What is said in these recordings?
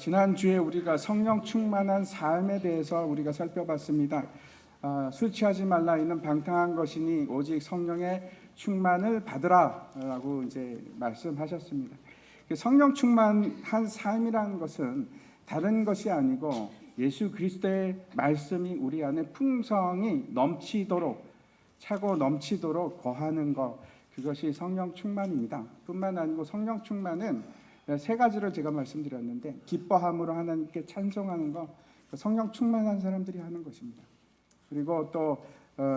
지난주에 우리가 성령 충만한 삶에 대해서 우리가 살펴봤습니다. 술 취하지 말라 이는 방탕한 것이니 오직 성령의 충만을 받으라라고 이제 말씀하셨습니다. 성령 충만한 삶이라는 것은 다른 것이 아니고 예수 그리스도의 말씀이 우리 안에 풍성히 넘치도록 차고 넘치도록 거하는 것, 그것이 성령 충만입니다. 뿐만 아니고 성령 충만은 세 가지를 제가 말씀드렸는데, 기뻐함으로 하나님께 찬송하는 것, 성령 충만한 사람들이 하는 것입니다. 그리고 또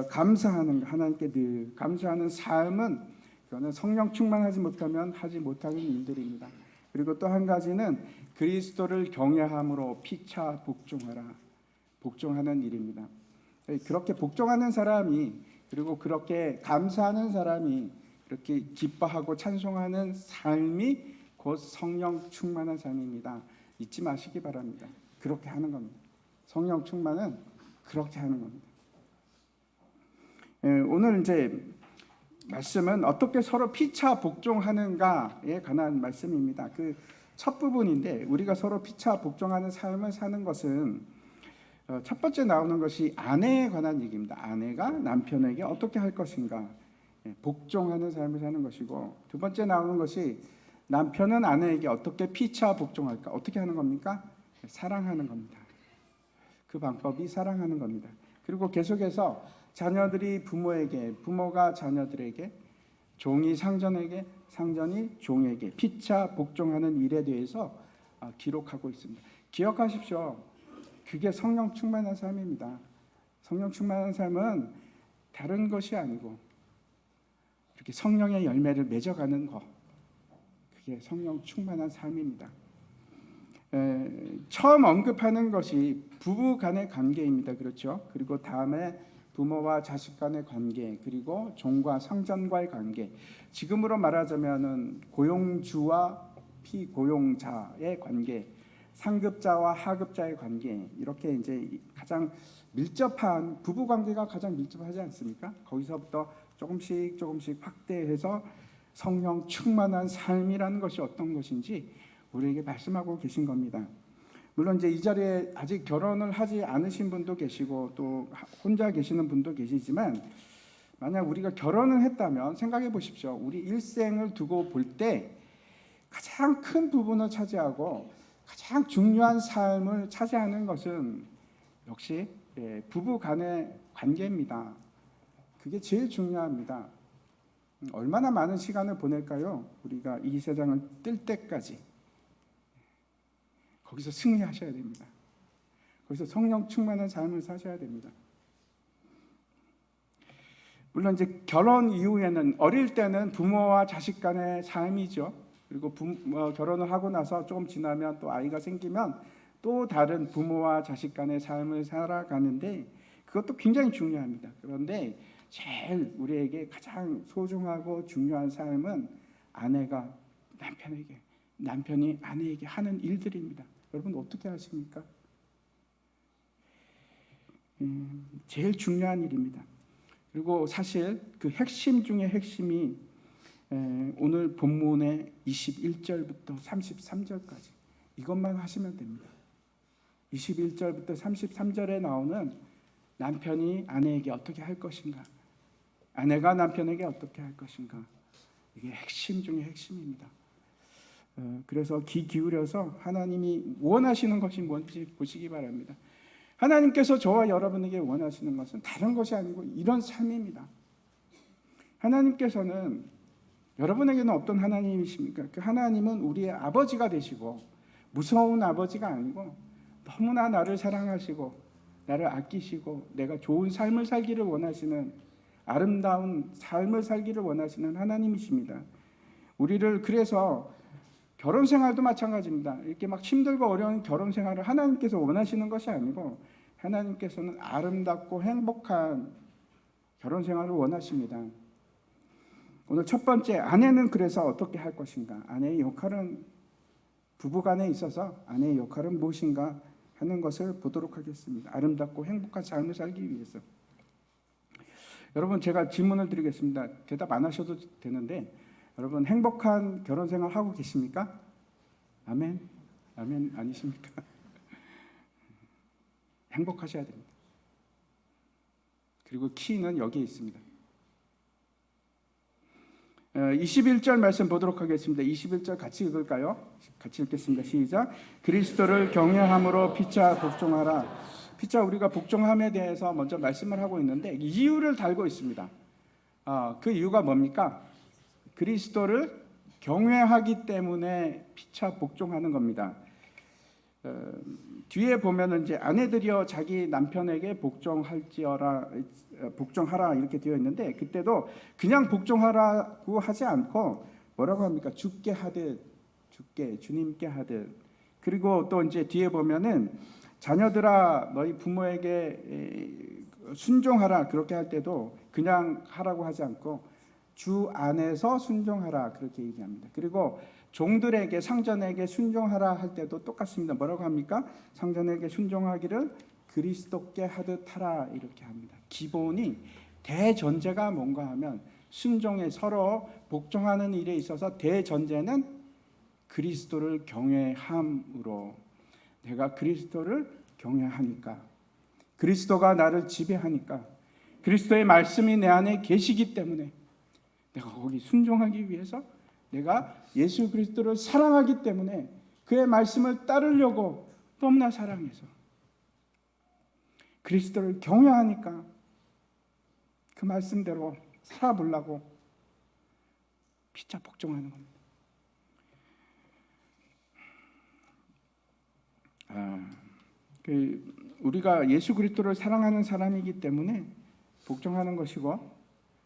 감사하는 것, 하나님께 늘 감사하는 삶은 그거는 성령 충만하지 못하면 하지 못하는 일들입니다. 그리고 또 한 가지는 그리스도를 경외함으로 피차 복종하라, 복종하는 일입니다. 그렇게 복종하는 사람이, 그리고 그렇게 감사하는 사람이, 그렇게 기뻐하고 찬송하는 삶이 곧 성령 충만한 삶입니다. 잊지 마시기 바랍니다. 그렇게 하는 겁니다. 성령 충만은 그렇게 하는 겁니다. 오늘 이제 말씀은 어떻게 서로 피차 복종하는가에 관한 말씀입니다. 그 첫 부분인데, 우리가 서로 피차 복종하는 삶을 사는 것은 첫 번째 나오는 것이 아내에 관한 얘기입니다. 아내가 남편에게 어떻게 할 것인가, 복종하는 삶을 사는 것이고, 두 번째 나오는 것이 남편은 아내에게 어떻게 피차 복종할까, 어떻게 하는 겁니까? 사랑하는 겁니다. 그 방법이 사랑하는 겁니다. 그리고 계속해서 자녀들이 부모에게, 부모가 자녀들에게, 종이 상전에게, 상전이 종에게 피차 복종하는 일에 대해서 기록하고 있습니다. 기억하십시오. 그게 성령 충만한 삶입니다. 성령 충만한 삶은 다른 것이 아니고 이렇게 성령의 열매를 맺어가는 것, 그게 성령 충만한 삶입니다. 처음 언급하는 것이 부부 간의 관계입니다. 그렇죠? 그리고 다음에 부모와 자식 간의 관계, 그리고 종과 상전과의 관계, 지금으로 말하자면은 고용주와 피고용자의 관계, 상급자와 하급자의 관계, 이렇게 이제 가장 밀접한 부부 관계가 가장 밀접하지 않습니까? 거기서부터 조금씩 확대해서 성령 충만한 삶이라는 것이 어떤 것인지 우리에게 말씀하고 계신 겁니다. 물론 이제 이 자리에 아직 결혼을 하지 않으신 분도 계시고 또 혼자 계시는 분도 계시지만, 만약 우리가 결혼을 했다면 생각해 보십시오. 우리 일생을 두고 볼 때 가장 큰 부분을 차지하고 가장 중요한 삶을 차지하는 것은 역시 부부 간의 관계입니다. 그게 제일 중요합니다. 얼마나 많은 시간을 보낼까요? 우리가 이 세상을 뜰 때까지 거기서 승리하셔야 됩니다. 거기서 성령 충만한 삶을 사셔야 됩니다. 물론 이제 결혼 이후에는, 어릴 때는 부모와 자식 간의 삶이죠. 그리고 결혼을 하고 나서 조금 지나면 또 아이가 생기면 또 다른 부모와 자식 간의 삶을 살아가는데, 그것도 굉장히 중요합니다. 그런데 제일 우리에게 가장 소중하고 중요한 삶은 아내가 남편에게, 남편이 아내에게 하는 일들입니다. 여러분 어떻게 하십니까? 제일 중요한 일입니다. 그리고 사실 그 핵심 중에 핵심이 오늘 본문의 21절부터 33절까지 이것만 하시면 됩니다. 21절부터 33절에 나오는 남편이 아내에게 어떻게 할 것인가, 아내가 남편에게 어떻게 할 것인가, 이게 핵심 중에 핵심입니다. 그래서 귀 기울여서 하나님이 원하시는 것이 뭔지 보시기 바랍니다. 하나님께서 저와 여러분에게 원하시는 것은 다른 것이 아니고 이런 삶입니다. 하나님께서는, 여러분에게는 어떤 하나님이십니까? 그 하나님은 우리의 아버지가 되시고, 무서운 아버지가 아니고 너무나 나를 사랑하시고 나를 아끼시고 내가 좋은 삶을 살기를 원하시는, 아름다운 삶을 살기를 원하시는 하나님이십니다. 우리를, 그래서 결혼 생활도 마찬가지입니다. 이렇게 막 힘들고 어려운 결혼 생활을 하나님께서 원하시는 것이 아니고, 하나님께서는 아름답고 행복한 결혼 생활을 원하십니다. 오늘 첫 번째, 아내는 그래서 어떻게 할 것인가, 아내의 역할은, 부부간에 있어서 아내의 역할은 무엇인가 하는 것을 보도록 하겠습니다. 아름답고 행복한 삶을 살기 위해서. 여러분, 제가 질문을 드리겠습니다. 대답 안 하셔도 되는데, 여러분 행복한 결혼 생활 하고 계십니까? 아멘. 아멘 아니십니까? 행복하셔야 됩니다. 그리고 키는 여기에 있습니다. 21절 말씀 보도록 하겠습니다. 21절 같이 읽을까요? 같이 읽겠습니다. 시작. 그리스도를 경외함으로 피차 복종하라. 피차 우리가 복종함에 대해서 먼저 말씀을 하고 있는데 이유를 달고 있습니다. 그 이유가 뭡니까? 그리스도를 경외하기 때문에 피차 복종하는 겁니다. 뒤에 보면은 이제 아내들이여 자기 남편에게 복종하라 이렇게 되어 있는데 그때도 그냥 복종하라고 하지 않고 뭐라고 합니까? 주께 하듯 주님께 하듯. 그리고 또 이제 뒤에 보면은 자녀들아 너희 부모에게 순종하라 그렇게 할 때도 그냥 하라고 하지 않고 주 안에서 순종하라 그렇게 얘기합니다. 그리고 종들에게 상전에게 순종하라 할 때도 똑같습니다. 뭐라고 합니까? 상전에게 순종하기를 그리스도께 하듯 하라 이렇게 합니다. 기본이 대전제가 뭔가 하면 순종에 서로 복종하는 일에 있어서 대전제는 그리스도를 경외함으로 내가 그리스도를 경외하니까 그리스도가 나를 지배하니까 그리스도의 말씀이 내 안에 계시기 때문에 내가 거기 순종하기 위해서 내가 예수 그리스도를 사랑하기 때문에 그의 말씀을 따르려고 너무나 사랑해서 그리스도를 경외하니까 그 말씀대로 살아보려고 피차 복종하는 겁니다. 우리가 예수 그리스도를 사랑하는 사람이기 때문에 복종하는 것이고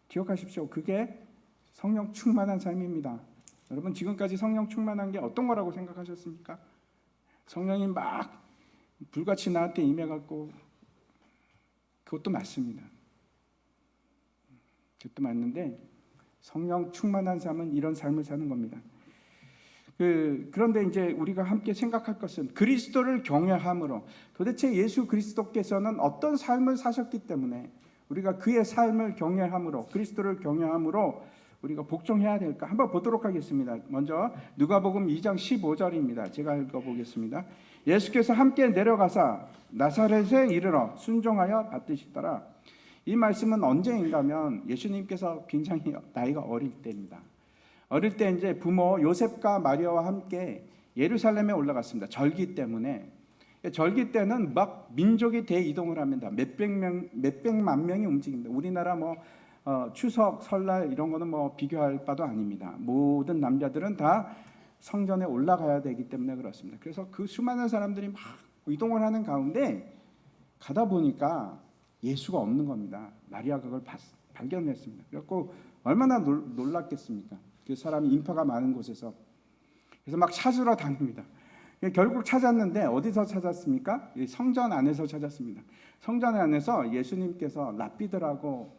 기억하십시오. 그게 성령 충만한 삶입니다. 여러분 지금까지 성령 충만한 게 어떤 거라고 생각하셨습니까? 성령이 막 불같이 나한테 임해갖고 그것도 맞습니다. 그것도 맞는데 성령 충만한 삶은 이런 삶을 사는 겁니다. 그런데 이제 우리가 함께 생각할 것은 그리스도를 경외함으로 도대체 예수 그리스도께서는 어떤 삶을 사셨기 때문에 우리가 그의 삶을 경외함으로 그리스도를 경외함으로 우리가 복종해야 될까? 한번 보도록 하겠습니다. 먼저 누가복음 2장 15절입니다. 제가 읽어보겠습니다. 예수께서 함께 내려가사 나사렛에 이르러 순종하여 받드시더라. 이 말씀은 언제인가 하면 예수님께서 굉장히 나이가 어릴 때입니다. 어릴 때 이제 부모 요셉과 마리아와 함께 예루살렘에 올라갔습니다. 절기 때문에. 절기 때는 막 민족이 대이동을 합니다. 몇백만 명이 움직입니다. 우리나라 추석, 설날 이런 거는 비교할 바도 아닙니다. 모든 남자들은 다 성전에 올라가야 되기 때문에 그렇습니다. 그래서 그 수많은 사람들이 막 이동을 하는 가운데 가다 보니까 예수가 없는 겁니다. 마리아가 그걸 발견했습니다. 그래서 얼마나 놀랐겠습니까? 그 사람이 인파가 많은 곳에서. 그래서 막 찾으러 다닙니다. 결국 찾았는데 어디서 찾았습니까? 성전 안에서 찾았습니다. 성전 안에서 예수님께서 랍비들하고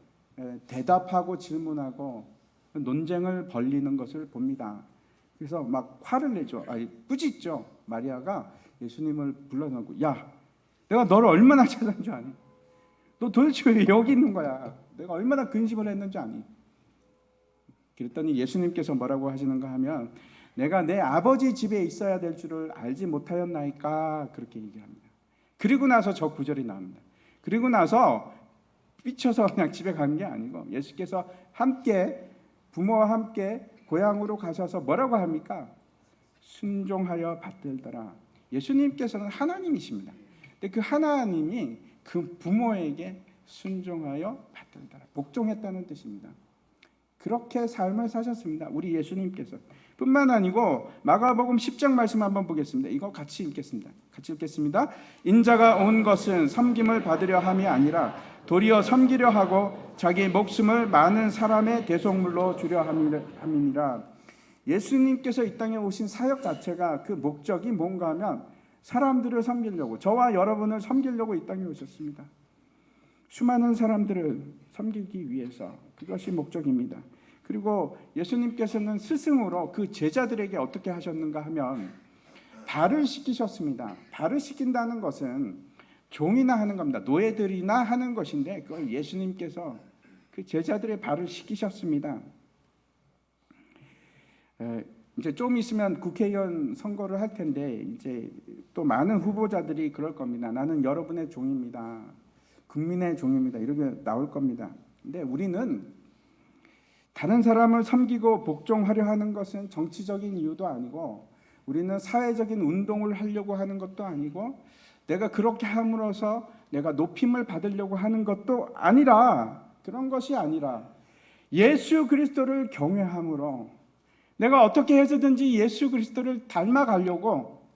대답하고 질문하고 논쟁을 벌리는 것을 봅니다. 그래서 막 화를 내죠. 꾸짖죠. 마리아가 예수님을 불러놓고 야, 내가 너를 얼마나 찾은 줄 아니? 너 도대체 왜 여기 있는 거야? 내가 얼마나 근심을 했는지 아니? 그랬더니 예수님께서 뭐라고 하시는가 하면 내가 내 아버지 집에 있어야 될 줄을 알지 못하였나이까 그렇게 얘기합니다. 그리고 나서 저 구절이 나옵니다. 그리고 나서 삐쳐서 그냥 집에 간 게 아니고 예수께서 함께 부모와 함께 고향으로 가셔서 뭐라고 합니까? 순종하여 받들더라. 예수님께서는 하나님이십니다. 근데 그 하나님이 그 부모에게 순종하여 받들더라. 복종했다는 뜻입니다. 그렇게 삶을 사셨습니다. 우리 예수님께서. 뿐만 아니고 마가복음 10장 말씀 한번 보겠습니다. 이거 같이 읽겠습니다. 같이 읽겠습니다. 인자가 온 것은 섬김을 받으려 함이 아니라 도리어 섬기려 하고 자기 목숨을 많은 사람의 대속물로 주려 함이니라. 예수님께서 이 땅에 오신 사역 자체가 그 목적이 뭔가 하면 사람들을 섬기려고, 저와 여러분을 섬기려고 이 땅에 오셨습니다. 수많은 사람들을 섬기기 위해서. 그것이 목적입니다. 그리고 예수님께서는 스승으로 그 제자들에게 어떻게 하셨는가 하면 발을 씻기셨습니다. 발을 씻긴다는 것은 종이나 하는 겁니다. 노예들이나 하는 것인데 그걸 예수님께서 그 제자들의 발을 씻기셨습니다. 이제 좀 있으면 국회의원 선거를 할 텐데 이제 또 많은 후보자들이 그럴 겁니다. 나는 여러분의 종입니다. 국민의 종입니다. 이렇게 나올 겁니다. 근데 우리는 다른 사람을 섬기고 복종하려 하는 것은 정치적인 이유도 아니고, 우리는 사회적인 운동을 하려고 하는 것도 아니고, 내가 그렇게 함으로써 내가 높임을 받으려고 하는 것도 아니라, 그런 것이 아니라 예수 그리스도를 경외함으로 내가 어떻게 해서든지 예수 그리스도를 닮아가려고,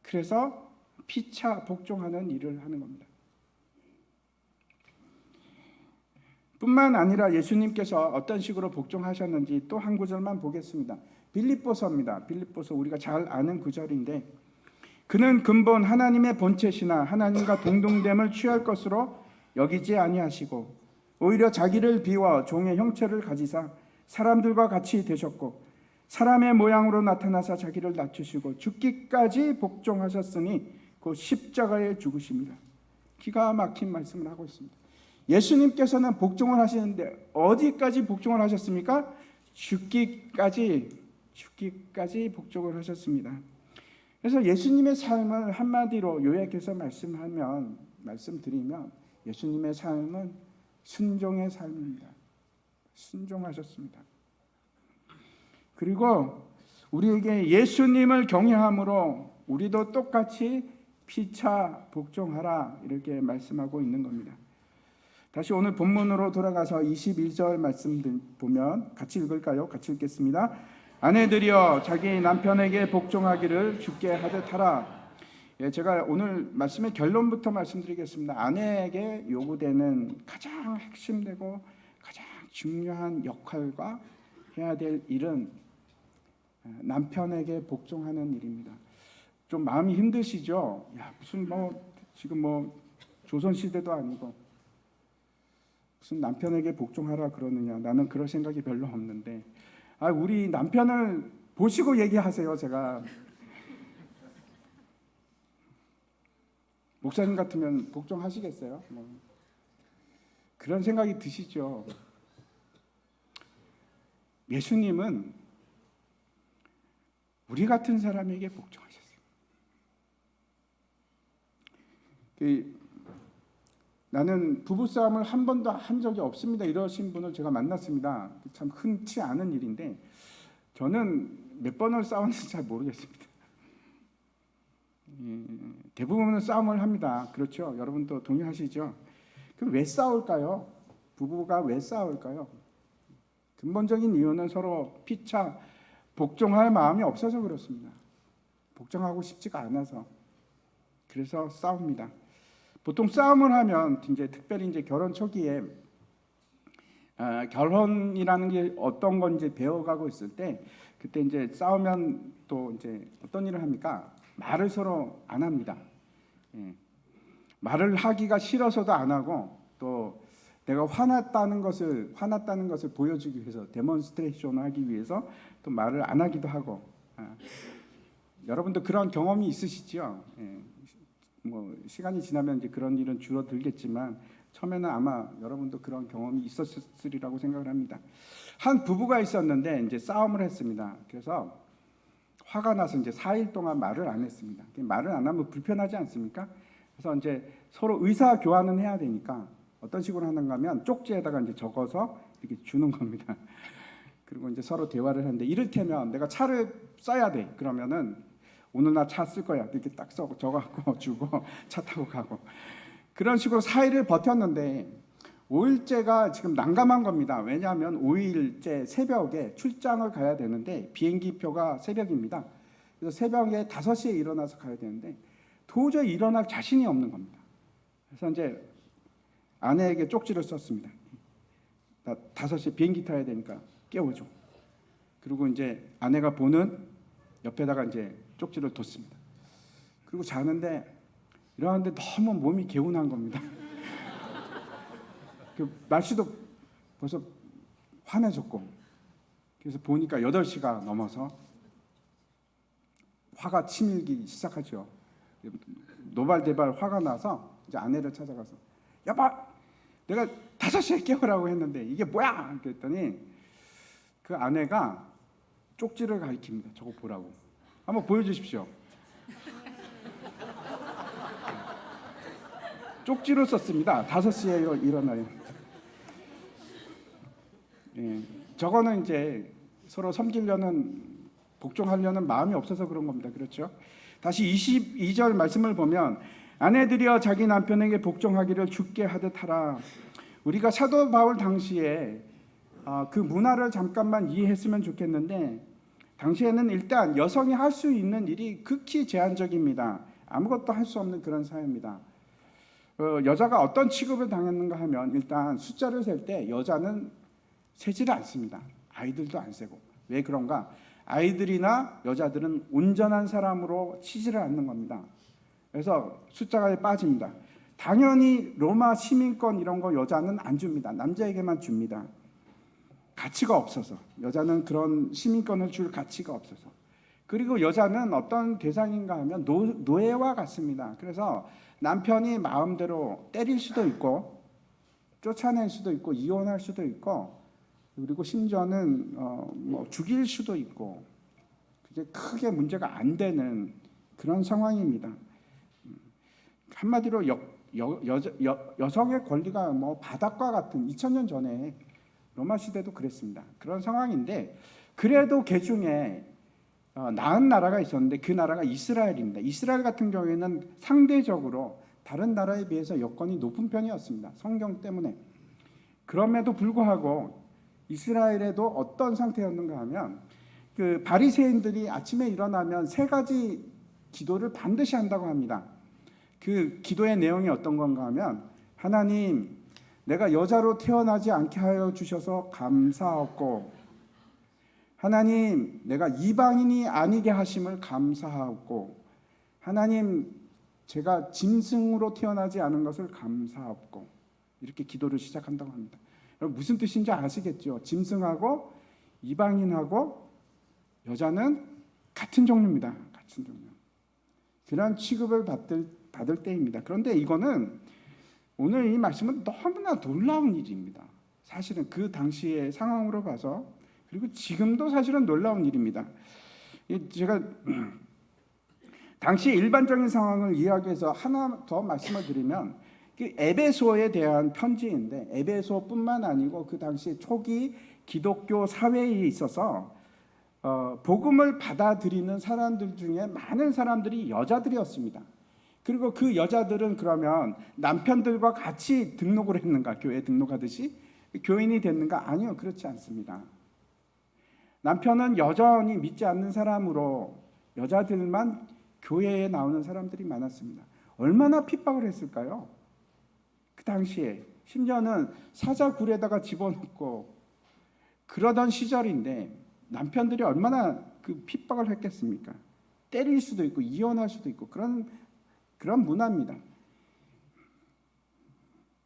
그래서 피차 복종하는 일을 하는 겁니다. 뿐만 아니라 예수님께서 어떤 식으로 복종하셨는지 또 한 구절만 보겠습니다. 빌립보서입니다. 빌립보서 우리가 잘 아는 구절인데, 그는 근본 하나님의 본체시나 하나님과 동등됨을 취할 것으로 여기지 아니하시고 오히려 자기를 비워 종의 형체를 가지사 사람들과 같이 되셨고 사람의 모양으로 나타나사 자기를 낮추시고 죽기까지 복종하셨으니 그 십자가에 죽으십니다. 기가 막힌 말씀을 하고 있습니다. 예수님께서는 복종을 하시는데 어디까지 복종을 하셨습니까? 죽기까지 복종을 하셨습니다. 그래서 예수님의 삶을 한마디로 요약해서 말씀드리면 예수님의 삶은 순종의 삶입니다. 순종하셨습니다. 그리고 우리에게 예수님을 경외함으로 우리도 똑같이 피차 복종하라, 이렇게 말씀하고 있는 겁니다. 다시 오늘 본문으로 돌아가서 22절 말씀 보면 같이 읽을까요? 같이 읽겠습니다. 아내들이여 자기 남편에게 복종하기를 주께 하듯 하라. 제가 오늘 말씀의 결론부터 말씀드리겠습니다. 아내에게 요구되는 가장 핵심되고 가장 중요한 역할과 해야 될 일은 남편에게 복종하는 일입니다. 좀 마음이 힘드시죠? 야, 무슨 지금 조선 시대도 아니고 무슨 남편에게 복종하라 그러느냐. 나는 그럴 생각이 별로 없는데, 우리 남편을 보시고 얘기하세요. 제가 목사님 같으면 복종하시겠어요? 그런 생각이 드시죠? 예수님은 우리 같은 사람에게 복종하셨어요. 나는 부부싸움을 한 번도 한 적이 없습니다, 이러신 분을 제가 만났습니다. 참 흔치 않은 일인데 저는 몇 번을 싸웠는지 잘 모르겠습니다. 대부분은 싸움을 합니다. 그렇죠? 여러분도 동의하시죠? 그럼 왜 싸울까요? 부부가 왜 싸울까요? 근본적인 이유는 서로 피차 복종할 마음이 없어서 그렇습니다. 복종하고 싶지가 않아서. 그래서 싸웁니다. 보통 싸움을 하면 특별히 결혼 초기에 결혼이라는 게 어떤 건지 배워가고 있을 때, 그때 싸우면 또 어떤 일을 합니까? 말을 서로 안 합니다. 말을 하기가 싫어서도 안 하고, 또 내가 화났다는 것을 보여주기 위해서, 데몬스트레이션을 하기 위해서 또 말을 안 하기도 하고. 여러분도 그런 경험이 있으시죠? 시간이 지나면 그런 일은 줄어들겠지만 처음에는 아마 여러분도 그런 경험이 있었으리라고 생각을 합니다. 한 부부가 있었는데 싸움을 했습니다. 그래서 화가 나서 4일 동안 말을 안 했습니다. 말을 안 하면 불편하지 않습니까? 그래서 서로 의사 교환은 해야 되니까 어떤 식으로 하는가 하면 쪽지에다가 적어서 이렇게 주는 겁니다. 그리고 서로 대화를 하는데, 이를테면 내가 차를 써야 돼. 그러면은 오늘 나 차 쓸 거야. 이렇게 딱 적어갖고 주고 차 타고 가고. 그런 식으로 4일을 버텼는데 5일째가 지금 난감한 겁니다. 왜냐하면 5일째 새벽에 출장을 가야 되는데 비행기표가 새벽입니다. 그래서 새벽에 5시에 일어나서 가야 되는데 도저히 일어날 자신이 없는 겁니다. 그래서 아내에게 쪽지를 썼습니다. 나 5시에 비행기 타야 되니까 깨워줘. 그리고 아내가 보는 옆에다가 쪽지를 뒀습니다. 그리고 자는데 일어났는데 너무 몸이 개운한 겁니다. 날씨도 벌써 환해졌고, 그래서 보니까 8시가 넘어서 화가 치밀기 시작하죠. 노발대발 화가 나서 아내를 찾아가서, 여보, 내가 5시에 깨우라고 했는데 이게 뭐야? 그랬더니 그 아내가 쪽지를 가리킵니다. 저거 보라고. 한번 보여주십시오. 쪽지로 썼습니다. 5시에 일어나요. 예, 저거는 이제 서로 섬기려는, 복종하려는 마음이 없어서 그런 겁니다. 그렇죠? 다시 22절 말씀을 보면 아내들이여 자기 남편에게 복종하기를 주께 하듯 하라. 우리가 사도 바울 당시에 그 문화를 잠깐만 이해했으면 좋겠는데, 당시에는 일단 여성이 할 수 있는 일이 극히 제한적입니다. 아무것도 할 수 없는 그런 사회입니다. 여자가 어떤 취급을 당했는가 하면, 일단 숫자를 셀 때 여자는 세지를 않습니다. 아이들도 안 세고. 왜 그런가? 아이들이나 여자들은 온전한 사람으로 치지를 않는 겁니다. 그래서 숫자가 빠집니다. 당연히 로마 시민권 이런 거 여자는 안 줍니다. 남자에게만 줍니다. 가치가 없어서. 여자는 그런 시민권을 줄 가치가 없어서. 그리고 여자는 어떤 대상인가 하면 노예와 같습니다. 그래서 남편이 마음대로 때릴 수도 있고 쫓아낼 수도 있고 이혼할 수도 있고, 그리고 심지어는 뭐 죽일 수도 있고, 그게 크게 문제가 안 되는 그런 상황입니다. 한마디로 여성의 권리가 뭐 바닥과 같은, 2000년 전에 로마 시대도 그랬습니다. 그런 상황인데, 그래도 그 중에 나은 나라가 있었는데 그 나라가 이스라엘입니다. 이스라엘 같은 경우에는 상대적으로 다른 나라에 비해서 여건이 높은 편이었습니다. 성경 때문에. 그럼에도 불구하고 이스라엘에도 어떤 상태였는가 하면, 그 바리새인들이 아침에 일어나면 3가지 기도를 반드시 한다고 합니다. 그 기도의 내용이 어떤 건가 하면, 하나님, 내가 여자로 태어나지 않게 하여 주셔서 감사하고, 하나님, 내가 이방인이 아니게 하심을 감사하고, 하나님, 제가 짐승으로 태어나지 않은 것을 감사하고, 이렇게 기도를 시작한다고 합니다. 무슨 뜻인지 아시겠죠? 짐승하고 이방인하고 여자는 같은 종류입니다. 같은 종류. 그런 취급을 받을 때입니다. 그런데 이거는, 오늘 이 말씀은 너무나 놀라운 일입니다. 사실은 그 당시의 상황으로 봐서, 그리고 지금도 사실은 놀라운 일입니다. 제가 당시 일반적인 상황을 이야기해서 하나 더 말씀을 드리면, 그 에베소에 대한 편지인데, 에베소뿐만 아니고 그 당시 초기 기독교 사회에 있어서 복음을 받아들이는 사람들 중에 많은 사람들이 여자들이었습니다. 그리고 그 여자들은 그러면 남편들과 같이 등록을 했는가? 교회에 등록하듯이 교인이 됐는가? 아니요, 그렇지 않습니다. 남편은 여전히 믿지 않는 사람으로 여자들만 교회에 나오는 사람들이 많았습니다. 얼마나 핍박을 했을까요? 그 당시에 심지어는 사자굴에다가 집어넣고 그러던 시절인데, 남편들이 얼마나 그 핍박을 했겠습니까? 때릴 수도 있고 이혼할 수도 있고 그런 문화입니다.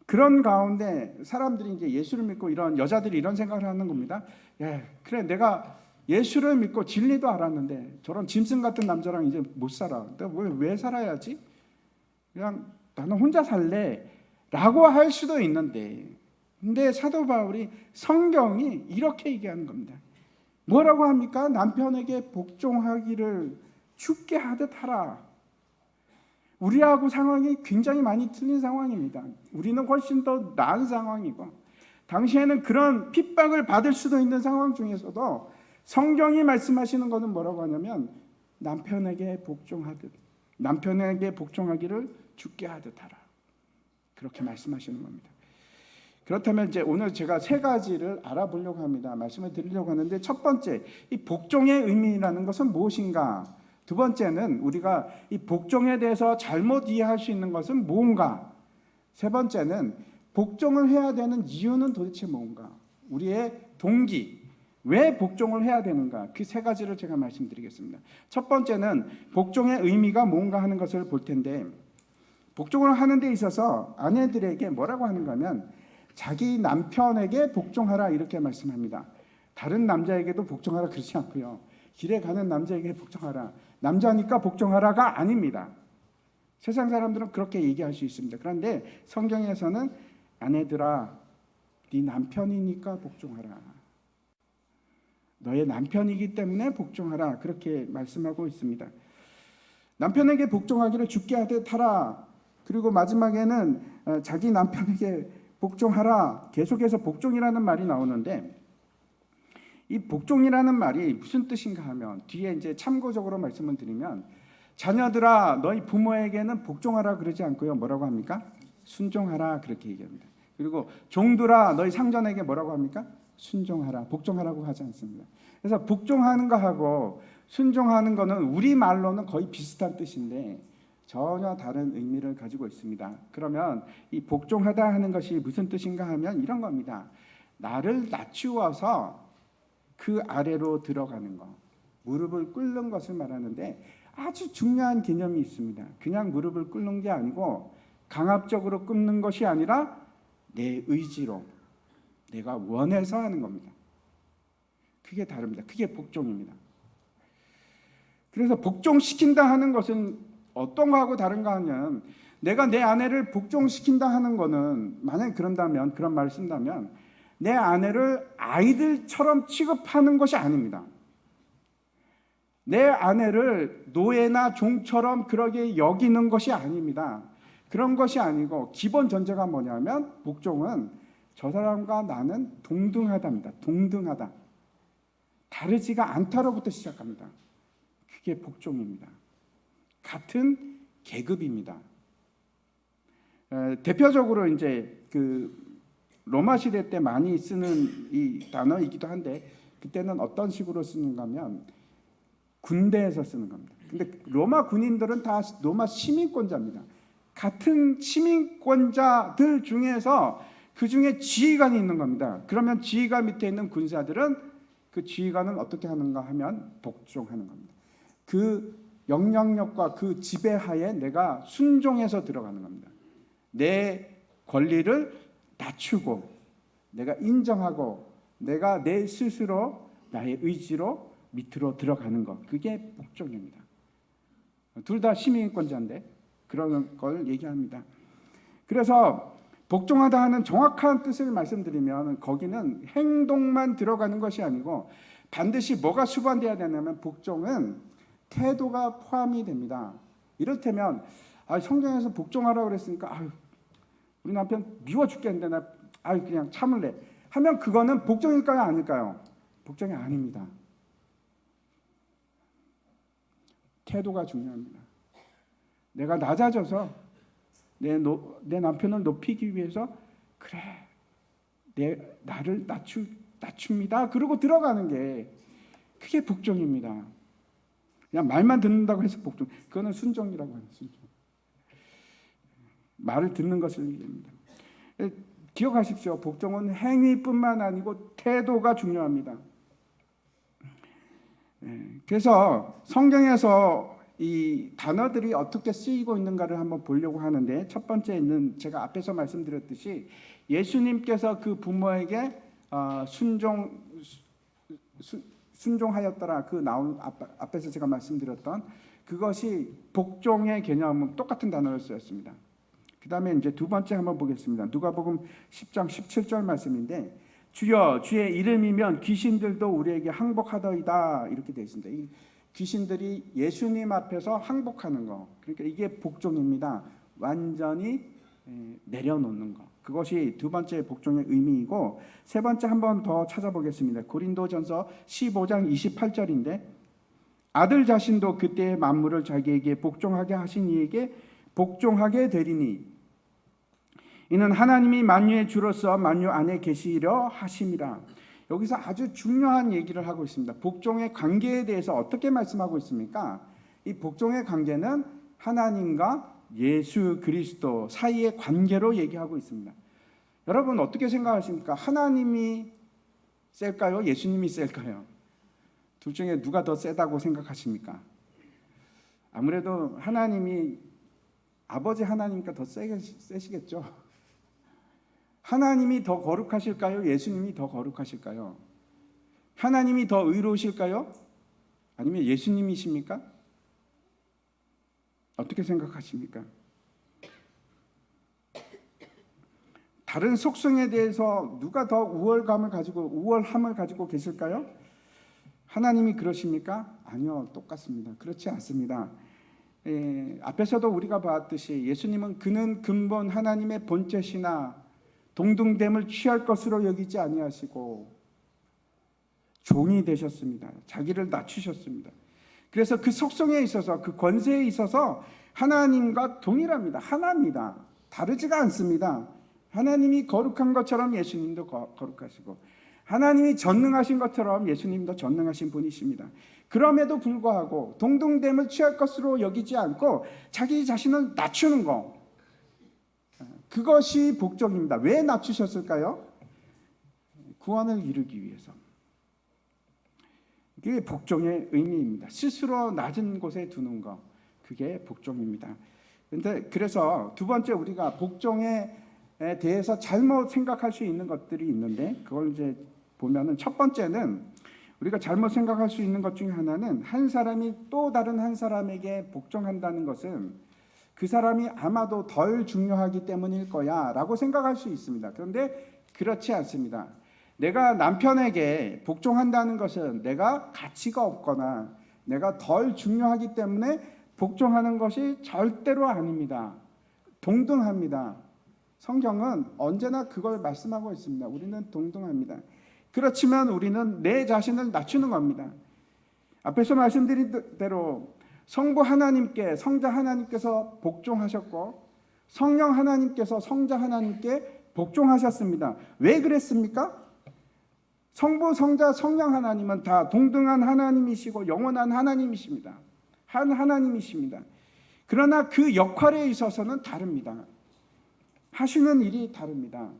그런 가운데 사람들이 이제 예수를 믿고, 이런 여자들이 이런 생각을 하는 겁니다. 그래, 내가 예수를 믿고 진리도 알았는데 저런 짐승 같은 남자랑 이제 못 살아. 내가 왜 살아야지? 그냥 나는 혼자 살래 라고 할 수도 있는데, 근데 사도 바울이, 성경이 이렇게 얘기하는 겁니다. 뭐라고 합니까? 남편에게 복종하기를 주께 하듯 하라. 우리하고 상황이 굉장히 많이 틀린 상황입니다. 우리는 훨씬 더 나은 상황이고, 당시에는 그런 핍박을 받을 수도 있는 상황 중에서도 성경이 말씀하시는 것은 뭐라고 하냐면, 남편에게 복종하듯, 남편에게 복종하기를 주께 하듯 하라. 그렇게 말씀하시는 겁니다. 그렇다면 이제 오늘 제가 3가지를 알아보려고 합니다. 말씀을 드리려고 하는데, 첫 번째, 이 복종의 의미라는 것은 무엇인가? 두 번째는 우리가 이 복종에 대해서 잘못 이해할 수 있는 것은 뭔가? 세 번째는 복종을 해야 되는 이유는 도대체 뭔가? 우리의 동기, 왜 복종을 해야 되는가? 그 3가지를 제가 말씀드리겠습니다. 첫 번째는 복종의 의미가 뭔가 하는 것을 볼 텐데, 복종을 하는 데 있어서 아내들에게 뭐라고 하는가 하면, 자기 남편에게 복종하라 이렇게 말씀합니다. 다른 남자에게도 복종하라 그렇지 않고요. 길에 가는 남자에게 복종하라, 남자니까 복종하라가 아닙니다. 세상 사람들은 그렇게 얘기할 수 있습니다. 그런데 성경에서는 아내들아, 네 남편이니까 복종하라. 너의 남편이기 때문에 복종하라. 그렇게 말씀하고 있습니다. 남편에게 복종하기를 주께 하되 타라. 그리고 마지막에는 자기 남편에게 복종하라. 계속해서 복종이라는 말이 나오는데, 이 복종이라는 말이 무슨 뜻인가 하면, 뒤에 이제 참고적으로 말씀을 드리면, 자녀들아 너희 부모에게는 복종하라 그러지 않고요, 뭐라고 합니까? 순종하라 그렇게 얘기합니다. 그리고 종들아 너희 상전에게 뭐라고 합니까? 순종하라, 복종하라고 하지 않습니다. 그래서 복종하는 거하고 순종하는 거는 우리 말로는 거의 비슷한 뜻인데 전혀 다른 의미를 가지고 있습니다. 그러면 이 복종하다 하는 것이 무슨 뜻인가 하면 이런 겁니다. 나를 낮추어서 그 아래로 들어가는 것, 무릎을 꿇는 것을 말하는데 아주 중요한 개념이 있습니다. 그냥 무릎을 꿇는 게 아니고 강압적으로 꿇는 것이 아니라 내 의지로, 내가 원해서 하는 겁니다. 그게 다릅니다. 그게 복종입니다. 그래서 복종시킨다 하는 것은 어떤 거하고 다른가 하면, 내가 내 아내를 복종시킨다 하는 거는, 만약에 그런다면, 그런 말을 쓴다면 내 아내를 아이들처럼 취급하는 것이 아닙니다. 내 아내를 노예나 종처럼 그러게 여기는 것이 아닙니다. 그런 것이 아니고 기본 전제가 뭐냐면, 복종은 저 사람과 나는 동등하답니다. 동등하다. 다르지가 않다로부터 시작합니다. 그게 복종입니다. 같은 계급입니다. 대표적으로 이제 그 로마 시대 때 많이 쓰는 이 단어이기도 한데, 그때는 어떤 식으로 쓰는가 하면 군대에서 쓰는 겁니다. 근데 로마 군인들은 다 로마 시민권자입니다. 같은 시민권자들 중에서 그 중에 지휘관이 있는 겁니다. 그러면 지휘관 밑에 있는 군사들은 그 지휘관은 어떻게 하는가 하면 복종하는 겁니다. 그 영향력과 그 지배하에 내가 순종해서 들어가는 겁니다. 내 권리를 낮추고 내가 인정하고 내가 내 스스로 나의 의지로 밑으로 들어가는 것, 그게 복종입니다. 둘 다 시민권자인데 그런 걸 얘기합니다. 그래서 복종하다 하는 정확한 뜻을 말씀드리면, 거기는 행동만 들어가는 것이 아니고 반드시 뭐가 수반돼야 되냐면, 복종은 태도가 포함이 됩니다. 이를테면 성경에서 복종하라고 그랬으니까 우리 남편 미워 죽겠는데 나 그냥 참을래 하면 그거는 복종일까요, 아닐까요? 복종이 아닙니다. 태도가 중요합니다. 내가 낮아져서 내 남편을 높이기 위해서, 그래, 나를 낮춥니다. 그러고 들어가는 게 그게 복종입니다. 그냥 말만 듣는다고 해서 복종, 그거는 순종이라고 해요. 순종. 말을 듣는 것을 얘기합니다. 기억하십시오. 복종은 행위뿐만 아니고 태도가 중요합니다. 그래서 성경에서 이 단어들이 어떻게 쓰이고 있는가를 한번 보려고 하는데, 첫 번째는 제가 앞에서 말씀드렸듯이 예수님께서 그 부모에게 순종하였더라, 그 나온 앞에서 제가 말씀드렸던 그것이 복종의 개념은 똑같은 단어를 쓰였습니다. 그 다음에 이제 두 번째 한번 보겠습니다. 누가복음 10장 17절 말씀인데, 주여 주의 이름이면 귀신들도 우리에게 항복하더이다, 이렇게 되어 있습니다. 이 귀신들이 예수님 앞에서 항복하는 거, 그러니까 이게 복종입니다. 완전히 내려놓는 것, 그것이 두 번째 복종의 의미이고, 세 번째 한번 더 찾아보겠습니다. 고린도전서 15장 28절인데, 아들 자신도 그때의 만물을 자기에게 복종하게 하신 이에게 복종하게 되리니 이는 하나님이 만유의 주로서 만유 안에 계시려 하심이라. 여기서 아주 중요한 얘기를 하고 있습니다. 복종의 관계에 대해서 어떻게 말씀하고 있습니까? 이 복종의 관계는 하나님과 예수 그리스도 사이의 관계로 얘기하고 있습니다. 여러분 어떻게 생각하십니까? 하나님이 셀까요? 예수님이 셀까요? 둘 중에 누가 더 세다고 생각하십니까? 아무래도 하나님이, 아버지 하나님이니까 더 세시겠죠. 하나님이 더 거룩하실까요? 예수님이 더 거룩하실까요? 하나님이 더 의로우실까요? 아니면 예수님이십니까? 어떻게 생각하십니까? 다른 속성에 대해서 누가 더 우월함을 가지고 계실까요? 하나님이 그러십니까? 아니요, 똑같습니다. 그렇지 않습니다. 앞에서도 우리가 봤듯이 예수님은 그는 근본 하나님의 본체시나 동등됨을 취할 것으로 여기지 아니하시고 종이 되셨습니다. 자기를 낮추셨습니다. 그래서 그 속성에 있어서, 그 권세에 있어서 하나님과 동일합니다. 하나입니다. 다르지가 않습니다. 하나님이 거룩한 것처럼 예수님도 거룩하시고, 하나님이 전능하신 것처럼 예수님도 전능하신 분이십니다. 그럼에도 불구하고 동등됨을 취할 것으로 여기지 않고 자기 자신을 낮추는 것, 그것이 복종입니다. 왜 낮추셨을까요? 구원을 이루기 위해서. 그게 복종의 의미입니다. 스스로 낮은 곳에 두는 것, 그게 복종입니다. 그래서 두 번째, 우리가 복종에 대해서 잘못 생각할 수 있는 것들이 있는데, 그걸 이제 보면은, 첫 번째는 우리가 잘못 생각할 수 있는 것 중에 하나는, 한 사람이 또 다른 한 사람에게 복종한다는 것은 그 사람이 아마도 덜 중요하기 때문일 거야 라고 생각할 수 있습니다. 그런데 그렇지 않습니다. 내가 남편에게 복종한다는 것은 내가 가치가 없거나 내가 덜 중요하기 때문에 복종하는 것이 절대로 아닙니다. 동등합니다. 성경은 언제나 그걸 말씀하고 있습니다. 우리는 동등합니다. 그렇지만 우리는 내 자신을 낮추는 겁니다. 앞에서 말씀드린 대로 성부 하나님께, 성자 하나님께서 복종하셨고, 성령 하나님께서 성자 하나님께 복종하셨습니다. 왜 그랬습니까? 성부, 성자, 성령 하나님은 다 동등한 하나님이시고 영원한 하나님이십니다. 한 하나님이십니다. 그러나 그 역할에 있어서는 다릅니다. 하시는 일이 다릅니다.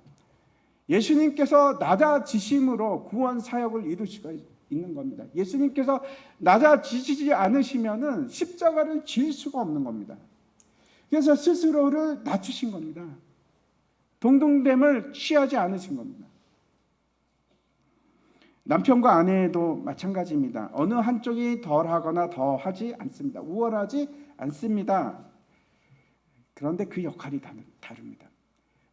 예수님께서 낮아지심으로 구원 사역을 이룰 수가 있는 겁니다. 예수님께서 낮아지지 않으시면은 십자가를 질 수가 없는 겁니다. 그래서 스스로를 낮추신 겁니다. 동등됨을 취하지 않으신 겁니다. 남편과 아내도 마찬가지입니다. 어느 한쪽이 덜하거나 더하지 않습니다. 우월하지 않습니다. 그런데 그 역할이 다릅니다.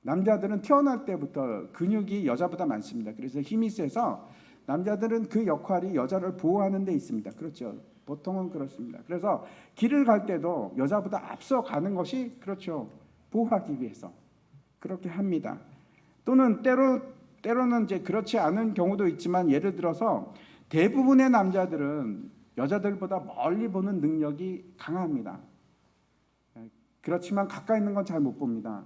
남자들은 태어날 때부터 근육이 여자보다 많습니다. 그래서 힘이 세서 남자들은 그 역할이 여자를 보호하는 데 있습니다. 그렇죠. 보통은 그렇습니다. 그래서 길을 갈 때도 여자보다 앞서 가는 것이, 그렇죠, 보호하기 위해서 그렇게 합니다. 또는 때로는 이제 그렇지 않은 경우도 있지만, 예를 들어서 대부분의 남자들은 여자들보다 멀리 보는 능력이 강합니다. 그렇지만 가까이 있는 건 잘 못 봅니다.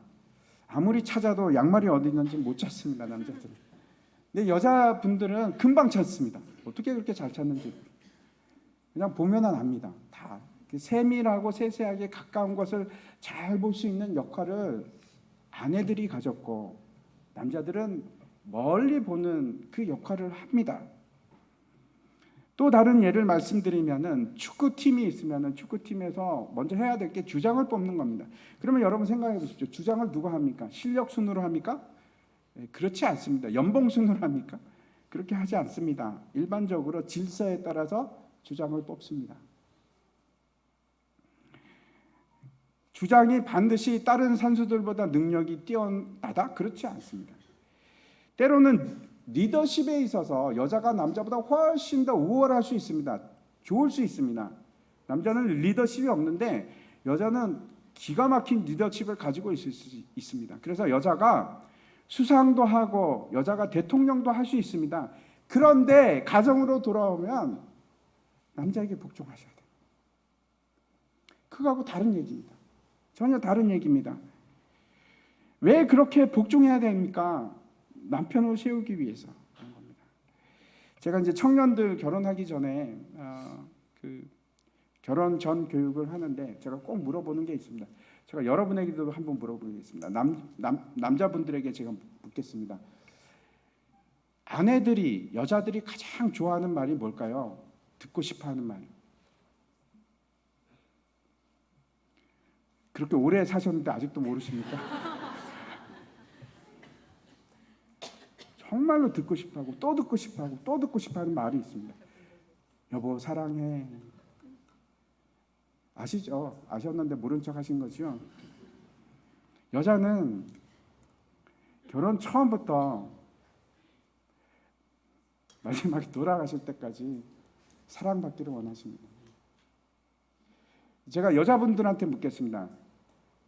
아무리 찾아도 양말이 어디 있는지 못 찾습니다, 남자들은. 근데 여자분들은 금방 찾습니다. 어떻게 그렇게 잘 찾는지 그냥 보면은 압니다. 다 세밀하고 세세하게 가까운 것을 잘 볼 수 있는 역할을 아내들이 가졌고, 남자들은 멀리 보는 그 역할을 합니다. 또 다른 예를 말씀드리면은, 축구팀이 있으면은 축구팀에서 먼저 해야 될 게 주장을 뽑는 겁니다. 그러면 여러분 생각해 보십시오. 주장을 누가 합니까? 실력 순으로 합니까? 그렇지 않습니다. 연봉 순으로 합니까? 그렇게 하지 않습니다. 일반적으로 질서에 따라서 주장을 뽑습니다. 주장이 반드시 다른 선수들보다 능력이 뛰어나다? 그렇지 않습니다. 때로는 리더십에 있어서 여자가 남자보다 훨씬 더 우월할 수 있습니다. 좋을 수 있습니다. 남자는 리더십이 없는데 여자는 기가 막힌 리더십을 가지고 있을 수 있습니다. 그래서 여자가 수상도 하고 여자가 대통령도 할 수 있습니다. 그런데 가정으로 돌아오면 남자에게 복종하셔야 돼요. 그거하고 다른 얘기입니다. 전혀 다른 얘기입니다. 왜 그렇게 복종해야 됩니까? 남편을 세우기 위해서 그런 겁니다. 제가 이제 청년들 결혼하기 전에 결혼 전 교육을 하는데 제가 꼭 물어보는 게 있습니다. 제가 여러분에게도 한번 물어보겠습니다. 남자분들에게 제가 묻겠습니다. 아내들이, 여자들이 가장 좋아하는 말이 뭘까요? 듣고 싶어하는 말. 그렇게 오래 사셨는데 아직도 모르십니까? 정말로 듣고 싶어하고 또 듣고 싶어하고 또 듣고 싶어하는 말이 있습니다. 여보 사랑해. 아시죠? 아셨는데 모른 척 하신 거죠? 여자는 결혼 처음부터 마지막에 돌아가실 때까지 사랑받기를 원하십니다. 제가 여자분들한테 묻겠습니다.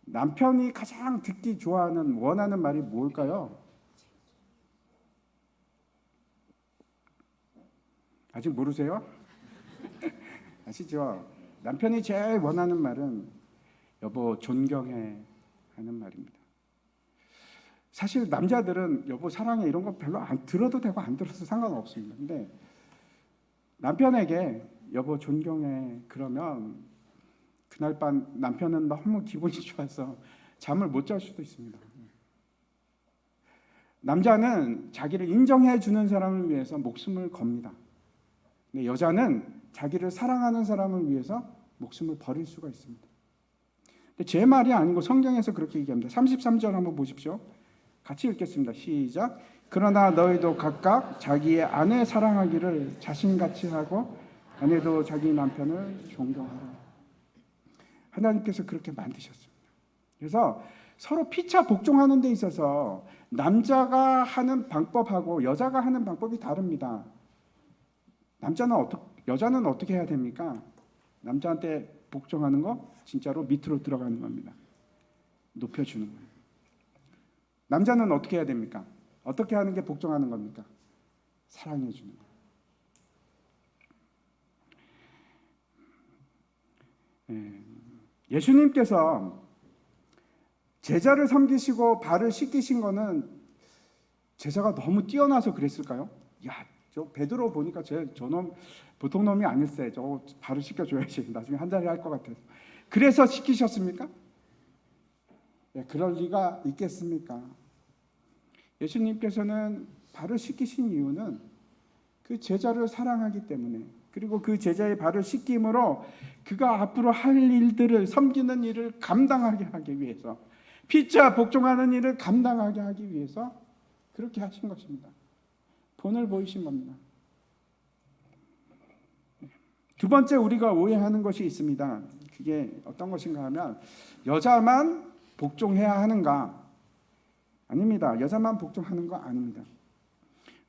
남편이 가장 듣기 좋아하는 원하는 말이 뭘까요? 아직 모르세요? 아시죠? 남편이 제일 원하는 말은 여보 존경해 하는 말입니다. 사실 남자들은 여보 사랑해 이런 거 별로 안 들어도 되고 안 들어도 상관없습니다. 근데 남편에게 여보 존경해 그러면 그날 밤 남편은 너무 기분이 좋아서 잠을 못 잘 수도 있습니다. 남자는 자기를 인정해 주는 사람을 위해서 목숨을 겁니다. 근데 여자는 자기를 사랑하는 사람을 위해서 목숨을 버릴 수가 있습니다. 근데 제 말이 아니고 성경에서 그렇게 얘기합니다. 33절 한번 보십시오. 같이 읽겠습니다. 시작. 그러나 너희도 각각 자기의 아내 사랑하기를 자신같이 하고 아내도 자기 남편을 존경하라. 하나님께서 그렇게 만드셨습니다. 그래서 서로 피차 복종하는 데 있어서 남자가 하는 방법하고 여자가 하는 방법이 다릅니다. 여자는 어떻게 해야 됩니까? 남자한테 복종하는 거 진짜로 밑으로 들어가는 겁니다. 높여주는 거예요. 남자는 어떻게 해야 됩니까? 어떻게 하는 게 복종하는 겁니까? 사랑해 주는 거예요. 예수님께서 제자를 섬기시고 발을 씻기신 거는 제자가 너무 뛰어나서 그랬을까요? 야, 저 베드로 보니까 저놈 보통 놈이 아닐세. 저 발을 씻겨줘야지. 나중에 한 자리 할 것 같아서. 그래서 씻기셨습니까? 그럴 리가 있겠습니까? 예수님께서는 발을 씻기신 이유는 그 제자를 사랑하기 때문에, 그리고 그 제자의 발을 씻김으로 그가 앞으로 할 일들을, 섬기는 일을 감당하게 하기 위해서, 피차 복종하는 일을 감당하게 하기 위해서 그렇게 하신 것입니다. 본을 보이신 겁니다. 두 번째 우리가 오해하는 것이 있습니다. 그게 어떤 것인가 하면 여자만 복종해야 하는가? 아닙니다. 여자만 복종하는 거 아닙니다.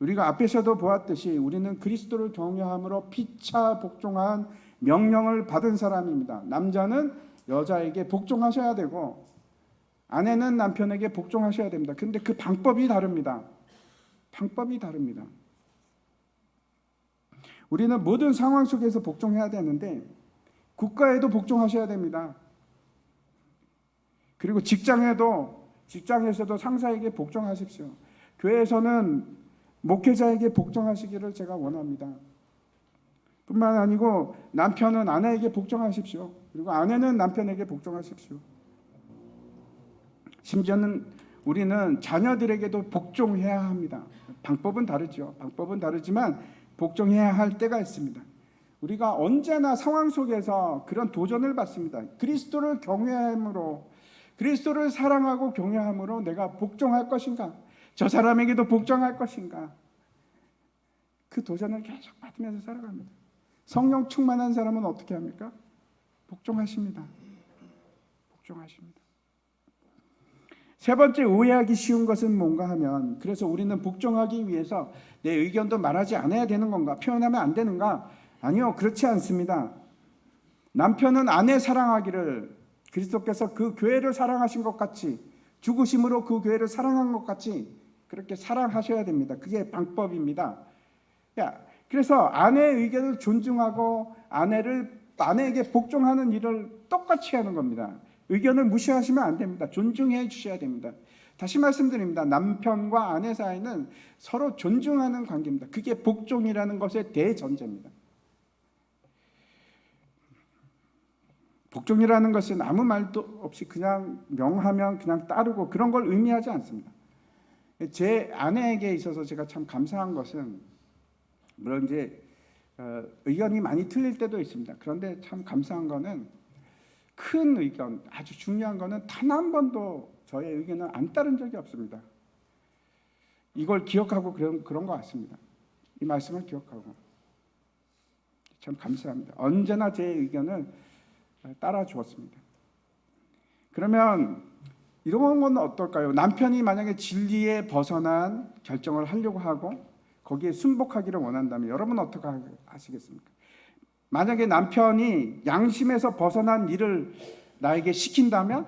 우리가 앞에서도 보았듯이 우리는 그리스도를 경외함으로 피차 복종한 명령을 받은 사람입니다. 남자는 여자에게 복종하셔야 되고 아내는 남편에게 복종하셔야 됩니다. 그런데 그 방법이 다릅니다. 방법이 다릅니다. 우리는 모든 상황 속에서 복종해야 되는데 국가에도 복종하셔야 됩니다. 그리고 직장에서도 상사에게 복종하십시오. 교회에서는 목회자에게 복종하시기를 제가 원합니다. 뿐만 아니고 남편은 아내에게 복종하십시오. 그리고 아내는 남편에게 복종하십시오. 심지어는 우리는 자녀들에게도 복종해야 합니다. 방법은 다르죠. 방법은 다르지만 복종해야 할 때가 있습니다. 우리가 언제나 상황 속에서 그런 도전을 받습니다. 그리스도를 경외함으로, 그리스도를 사랑하고 경외함으로 내가 복종할 것인가? 저 사람에게도 복종할 것인가? 그 도전을 계속 받으면서 살아갑니다. 성령 충만한 사람은 어떻게 합니까? 복종하십니다. 복종하십니다. 세 번째 오해하기 쉬운 것은 뭔가 하면, 그래서 우리는 복종하기 위해서 내 의견도 말하지 않아야 되는 건가? 표현하면 안 되는가? 아니요, 그렇지 않습니다. 남편은 아내 사랑하기를 그리스도께서 그 교회를 사랑하신 것 같이, 죽으심으로 그 교회를 사랑한 것 같이 그렇게 사랑하셔야 됩니다. 그게 방법입니다. 그래서 아내의 의견을 존중하고 아내에게 복종하는 일을 똑같이 하는 겁니다. 의견을 무시하시면 안 됩니다. 존중해 주셔야 됩니다. 다시 말씀드립니다. 남편과 아내 사이는 서로 존중하는 관계입니다. 그게 복종이라는 것의 대전제입니다. 복종이라는 것은 아무 말도 없이 그냥 명하면 그냥 따르고 그런 걸 의미하지 않습니다. 제 아내에게 있어서 제가 참 감사한 것은, 물론 이제 의견이 많이 틀릴 때도 있습니다. 그런데 참 감사한 거는 큰 의견, 아주 중요한 거는 단 한 번도 저의 의견을 안 따른 적이 없습니다. 이걸 기억하고 그런 것 같습니다. 이 말씀을 기억하고 참 감사합니다. 언제나 제 의견을 따라 주었습니다. 그러면 이런 건 어떨까요? 남편이 만약에 진리에 벗어난 결정을 하려고 하고 거기에 순복하기를 원한다면 여러분 어떻게 하시겠습니까? 만약에 남편이 양심에서 벗어난 일을 나에게 시킨다면,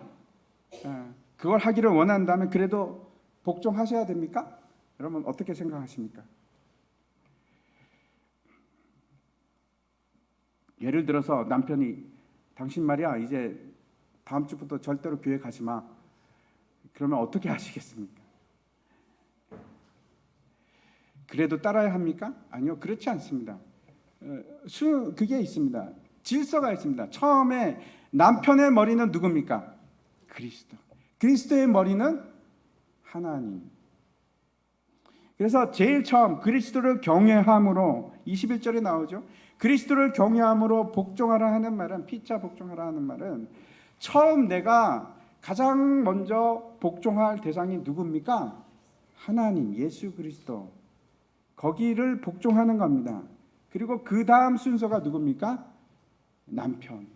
그걸 하기를 원한다면 그래도 복종하셔야 됩니까? 여러분 어떻게 생각하십니까? 예를 들어서 남편이 당신 말이야 이제 다음 주부터 절대로 교회 가지 마. 그러면 어떻게 하시겠습니까? 그래도 따라야 합니까? 아니요, 그렇지 않습니다. 그게 있습니다. 질서가 있습니다. 처음에 남편의 머리는 누굽니까? 그리스도. 그리스도의 머리는 하나님. 그래서 제일 처음 그리스도를 경외함으로 21절에 나오죠. 그리스도를 경외함으로 복종하라 하는 말은, 피차 복종하라 하는 말은 처음 내가 가장 먼저 복종할 대상이 누굽니까? 하나님, 예수 그리스도. 거기를 복종하는 겁니다. 그리고 그 다음 순서가 누굽니까? 남편.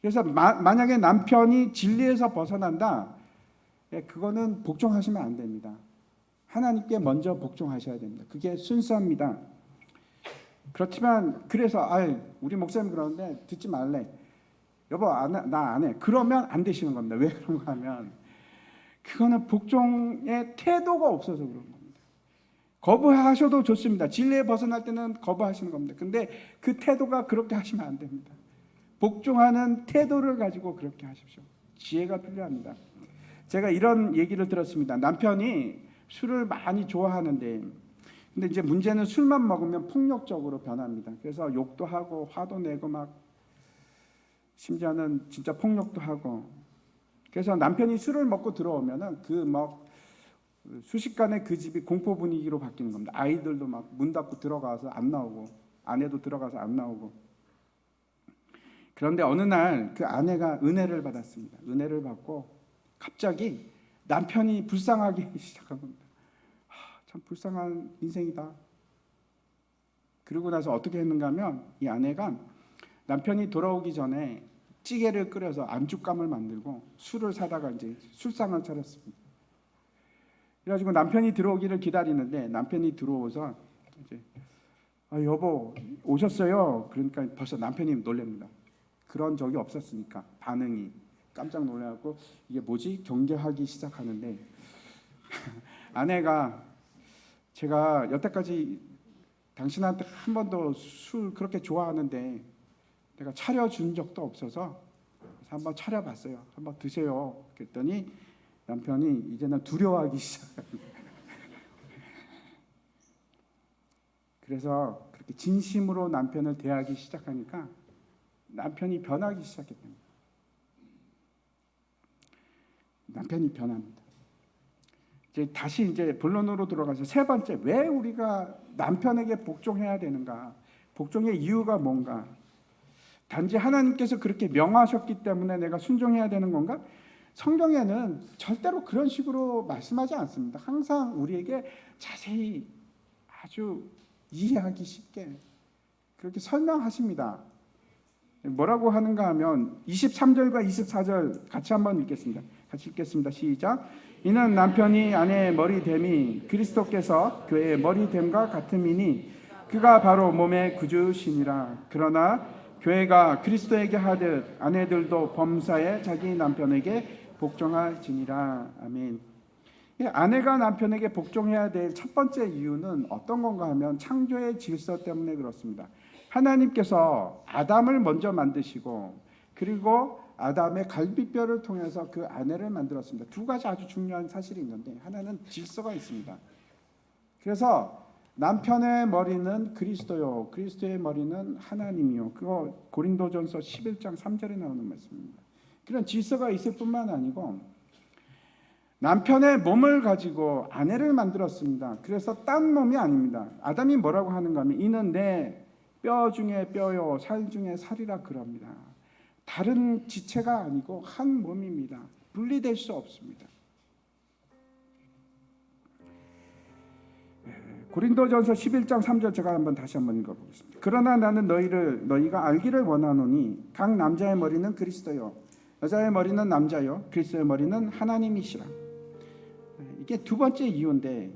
그래서 만약에 남편이 진리에서 벗어난다, 그거는 복종하시면 안 됩니다. 하나님께 먼저 복종하셔야 됩니다. 그게 순서입니다. 그렇지만 그래서 우리 목사님 그러는데 듣지 말래. 여보 나 안 해. 그러면 안 되시는 겁니다. 왜 그런가 하면 그거는 복종의 태도가 없어서 그런 겁니다. 거부하셔도 좋습니다. 진리에 벗어날 때는 거부하시는 겁니다. 근데 그 태도가 그렇게 하시면 안 됩니다. 복종하는 태도를 가지고 그렇게 하십시오. 지혜가 필요합니다. 제가 이런 얘기를 들었습니다. 남편이 술을 많이 좋아하는데, 근데 이제 문제는 술만 먹으면 폭력적으로 변합니다. 그래서 욕도 하고 화도 내고 막 심지어는 진짜 폭력도 하고. 그래서 남편이 술을 먹고 들어오면은 순식간에 그 집이 공포 분위기로 바뀌는 겁니다. 아이들도 막 문 닫고 들어가서 안 나오고, 아내도 들어가서 안 나오고. 그런데 어느 날 그 아내가 은혜를 받았습니다. 은혜를 받고 갑자기 남편이 불쌍하기 시작한 겁니다. 참 불쌍한 인생이다. 그러고 나서 어떻게 했는가 하면 이 아내가 남편이 돌아오기 전에 찌개를 끓여서 안주감을 만들고 술을 사다가 이제 술상을 차렸습니다. 그래가지고 남편이 들어오기를 기다리는데 남편이 들어오서 이제 여보 오셨어요. 그러니까 벌써 남편이 놀랍니다. 그런 적이 없었으니까 반응이 깜짝 놀라고 이게 뭐지? 경계하기 시작하는데 아내가 제가 여태까지 당신한테 한 번도 술 그렇게 좋아하는데 내가 차려준 적도 없어서 한번 차려봤어요. 한번 드세요. 그랬더니 남편이 이제는 두려워하기 시작합니다. 그래서 그렇게 진심으로 남편을 대하기 시작하니까 남편이 변하기 시작했답니다. 남편이 변합니다. 다시 본론으로 들어가서 세 번째, 왜 우리가 남편에게 복종해야 되는가? 복종의 이유가 뭔가? 단지 하나님께서 그렇게 명하셨기 때문에 내가 순종해야 되는 건가? 성경에는 절대로 그런 식으로 말씀하지 않습니다. 항상 우리에게 자세히 아주 이해하기 쉽게 그렇게 설명하십니다. 뭐라고 하는가 하면 23절과 24절 같이 한번 읽겠습니다. 같이 읽겠습니다. 시작. 이는 남편이 아내의 머리됨이 그리스도께서 교회의 머리됨과 같음이니 그가 바로 몸의 구주시니라. 그러나 교회가 그리스도에게 하듯 아내들도 범사에 자기 남편에게 복종할지니라. 아멘. 아내가 남편에게 복종해야 될 첫 번째 이유는 어떤 건가 하면 창조의 질서 때문에 그렇습니다. 하나님께서 아담을 먼저 만드시고 그리고 아담의 갈비뼈를 통해서 그 아내를 만들었습니다. 두 가지 아주 중요한 사실이 있는데 하나는 질서가 있습니다. 그래서 남편의 머리는 그리스도요, 그리스도의 머리는 하나님이요. 그거 고린도전서 11장 3절에 나오는 말씀입니다. 그런 질서가 있을 뿐만 아니고 남편의 몸을 가지고 아내를 만들었습니다. 그래서 딴 몸이 아닙니다. 아담이 뭐라고 하는가 하면 이는 내 뼈 중에 뼈요 살 중에 살이라 그럽니다. 다른 지체가 아니고 한 몸입니다. 분리될 수 없습니다. 고린도전서 11장 3절 제가 다시 한번 읽어보겠습니다. 그러나 나는 너희가 알기를 원하노니 각 남자의 머리는 그리스도요 여자의 머리는 남자요 그리스도의 머리는 하나님이시라. 이게 두 번째 이유인데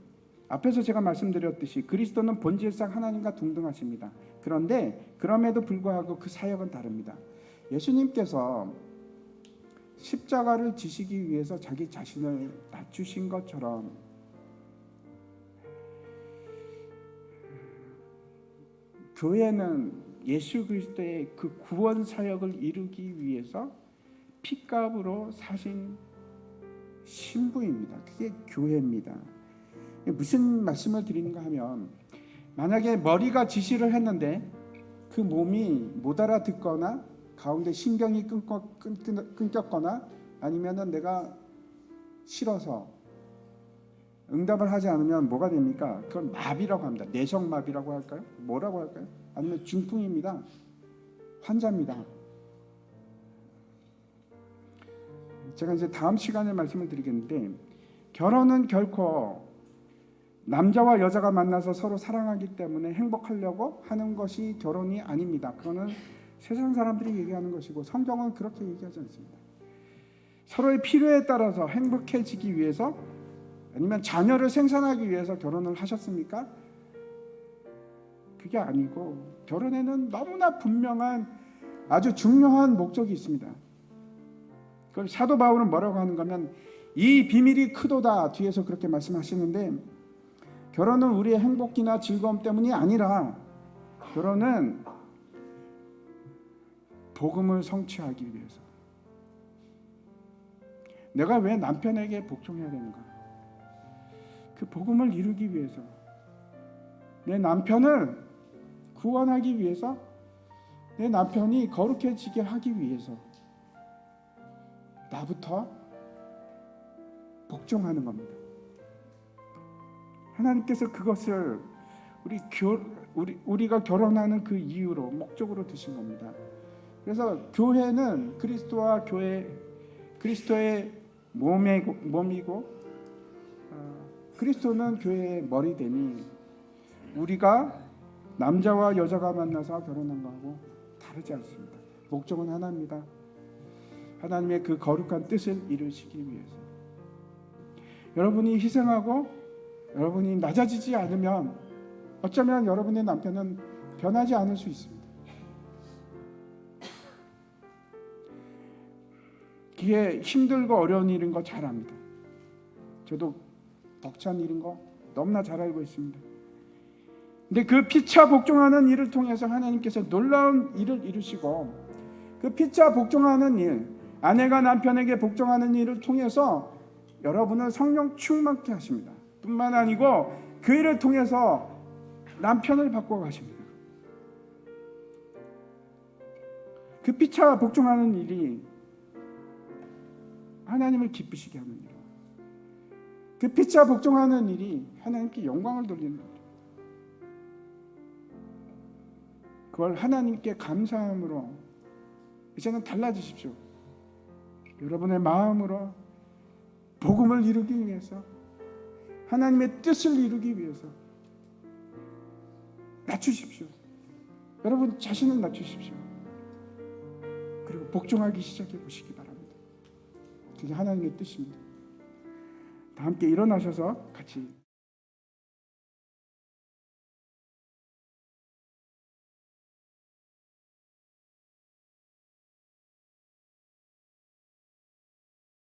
앞에서 제가 말씀드렸듯이 그리스도는 본질상 하나님과 동등하십니다. 그런데 그럼에도 불구하고 그 사역은 다릅니다. 예수님께서 십자가를 지시기 위해서 자기 자신을 낮추신 것처럼 교회는 예수 그리스도의 그 구원 사역을 이루기 위해서 핏값으로 사신 신부입니다. 그게 교회입니다. 무슨 말씀을 드리는가 하면, 만약에 머리가 지시를 했는데 그 몸이 못 알아듣거나 가운데 신경이 끊겼거나 아니면은 내가 싫어서 응답을 하지 않으면 뭐가 됩니까? 그건 마비라고 합니다. 내성마비라고 할까요? 뭐라고 할까요? 아니면 중풍입니다. 환자입니다. 제가 이제 다음 시간에 말씀을 드리겠는데, 결혼은 결코 남자와 여자가 만나서 서로 사랑하기 때문에 행복하려고 하는 것이 결혼이 아닙니다. 그거는 세상 사람들이 얘기하는 것이고 성경은 그렇게 얘기하지 않습니다. 서로의 필요에 따라서 행복해지기 위해서, 아니면 자녀를 생산하기 위해서 결혼을 하셨습니까? 그게 아니고 결혼에는 너무나 분명한 아주 중요한 목적이 있습니다. 그걸 사도 바울은 뭐라고 하는가 하면, 이 비밀이 크도다 뒤에서 그렇게 말씀하시는데, 결혼은 우리의 행복이나 즐거움 때문이 아니라 결혼은 복음을 성취하기 위해서. 내가 왜 남편에게 복종해야 되는가? 그 복음을 이루기 위해서, 내 남편을 구원하기 위해서, 내 남편이 거룩해지게 하기 위해서 나부터 복종하는 겁니다. 하나님께서 그것을 우리가 결혼하는 그 이유로, 목적으로 두신 겁니다. 그래서 교회는 그리스도와 그리스도의 몸이고 그리스도는 교회의 머리 되니, 우리가 남자와 여자가 만나서 결혼한 거하고 다르지 않습니다. 목적은 하나입니다. 하나님의 그 거룩한 뜻을 이루시기 위해서. 여러분이 희생하고 여러분이 낮아지지 않으면 어쩌면 여러분의 남편은 변하지 않을 수 있습니다. 그게 힘들고 어려운 일인 거 잘 압니다. 저도 벅찬 일인 거 너무나 잘 알고 있습니다. 근데 그 피차 복종하는 일을 통해서 하나님께서 놀라운 일을 이루시고, 그 피차 복종하는 일, 아내가 남편에게 복종하는 일을 통해서 여러분을 성령 충만케 하십니다. 뿐만 아니고 그 일을 통해서 남편을 바꿔 가십니다. 그 피차 복종하는 일이 하나님을 기쁘시게 하는 일, 그 피차 복종하는 일이 하나님께 영광을 돌리는 일, 그걸 하나님께 감사함으로 이제는 달라지십시오. 여러분의 마음으로 복음을 이루기 위해서, 하나님의 뜻을 이루기 위해서 낮추십시오. 여러분 자신을 낮추십시오. 그리고 복종하기 시작해 보시기 바랍니다. 그게 하나님의 뜻입니다. 다 함께 일어나셔서 같이